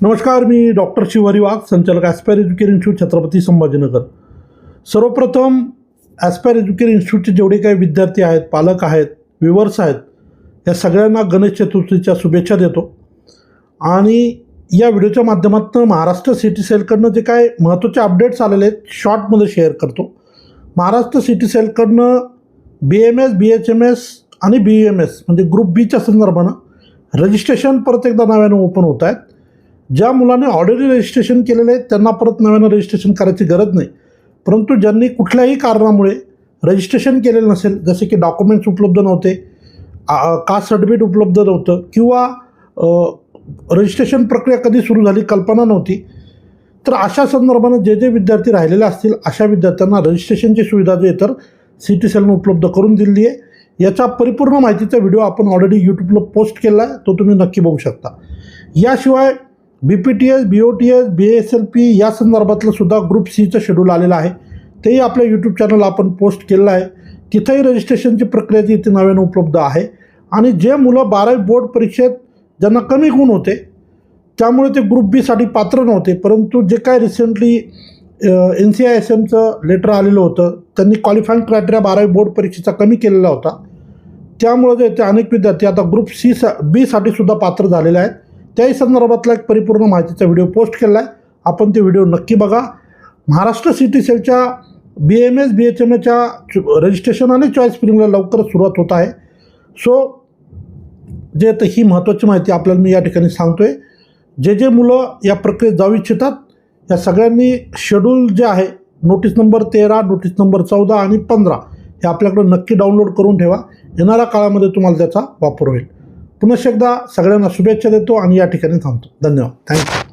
नमस्कार, मी डॉक्टर शिवहरी वाघ, संचालक aspire एज्युकेर institute, Chhatrapati Sambhajinagar. सर्वप्रथम ॲस्पायर एज्युकेर इन्स्टिट्यूटचे जेवढे काही विद्यार्थी आहेत, पालक आहेत, व्ह्युअर्स आहेत, या सगळ्यांना गणेश चतुर्थीच्या शुभेच्छा देतो. आणि या व्हिडिओच्या माध्यमातून महाराष्ट्र सिटी सेलकडनं जे काय महत्त्वाचे अपडेट्स आलेले आहेत शॉर्टमध्ये शेअर करतो. महाराष्ट्र सिटी सेलकडनं BMS, BHMS आणि BUMS म्हणजे ग्रुप बीच्या संदर्भानं रजिस्ट्रेशन परत एकदा नव्यानं ओपन होत आहेत. ज्या मुलांनी ऑलरेडी रजिस्ट्रेशन केलेलं आहे त्यांना परत नव्यानं रजिस्ट्रेशन करायची गरज नाही, परंतु ज्यांनी कुठल्याही कारणामुळे रजिस्ट्रेशन केलेलं नसेल, जसे की डॉक्युमेंट्स उपलब्ध नव्हते, कास्ट सर्टिफिकेट उपलब्ध नव्हतं किंवा रजिस्ट्रेशन प्रक्रिया कधी सुरू झाली कल्पना नव्हती, तर अशा संदर्भानं जे विद्यार्थी राहिलेले असतील अशा विद्यार्थ्यांना रजिस्ट्रेशनची सुविधा जे तर सिटी सेलनं उपलब्ध करून दिली आहे. याचा परिपूर्ण माहितीचा व्हिडिओ आपण ऑलरेडी यूट्यूबला पोस्ट केला आहे, तो तुम्ही नक्की बघू शकता. याशिवाय BPTS, BOTS, BSLP या संदर्भातलं सुद्धा ग्रुप सीचं शेड्यूल आलेलं आहे, तेही आपल्या यूट्यूब चॅनलला आपण पोस्ट केलेलं आहे. तिथंही रजिस्ट्रेशनची प्रक्रिया जी इथे नव्यानं उपलब्ध आहे. आणि जे मुलं 12वी बोर्ड परीक्षेत ज्यांना कमी गुण होते त्यामुळे ते ग्रुप बीसाठी पात्र नव्हते, परंतु जे काय रिसेंटली NCISMचं लेटर आलेलं होतं, त्यांनी क्वालिफाईंग क्रायटेरिया 12वी बोर्ड परीक्षेचा कमी केलेला होता, त्यामुळे जे ते अनेक विद्यार्थी आता ग्रुप बीसाठी सुद्धा पात्र झालेले आहेत. त्याही संदर्भातला एक परिपूर्ण माहितीचा व्हिडिओ पोस्ट केला आहे, आपण ते व्हिडिओ नक्की बघा. महाराष्ट्र सिटी सेलच्या BMS, BHMSच्या रजिस्ट्रेशन आणि चॉईस फिलिंगला लवकरच सुरुवात होत आहे. सो जे तर ही महत्त्वाची माहिती आपल्याला मी या ठिकाणी सांगतो आहे. जे मुलं या प्रक्रियेत जाऊ इच्छितात या सगळ्यांनी शेड्यूल जे आहे नोटीस नंबर 13, नोटीस नंबर 14 आणि 15 हे आपल्याकडे नक्की डाउनलोड करून ठेवा. येणाऱ्या काळामध्ये तुम्हाला त्याचा वापर होईल. पुन्हा एकदा सगळ्यांना शुभेच्छा देतो आणि या ठिकाणी थांबतो. धन्यवाद. थँक्यू.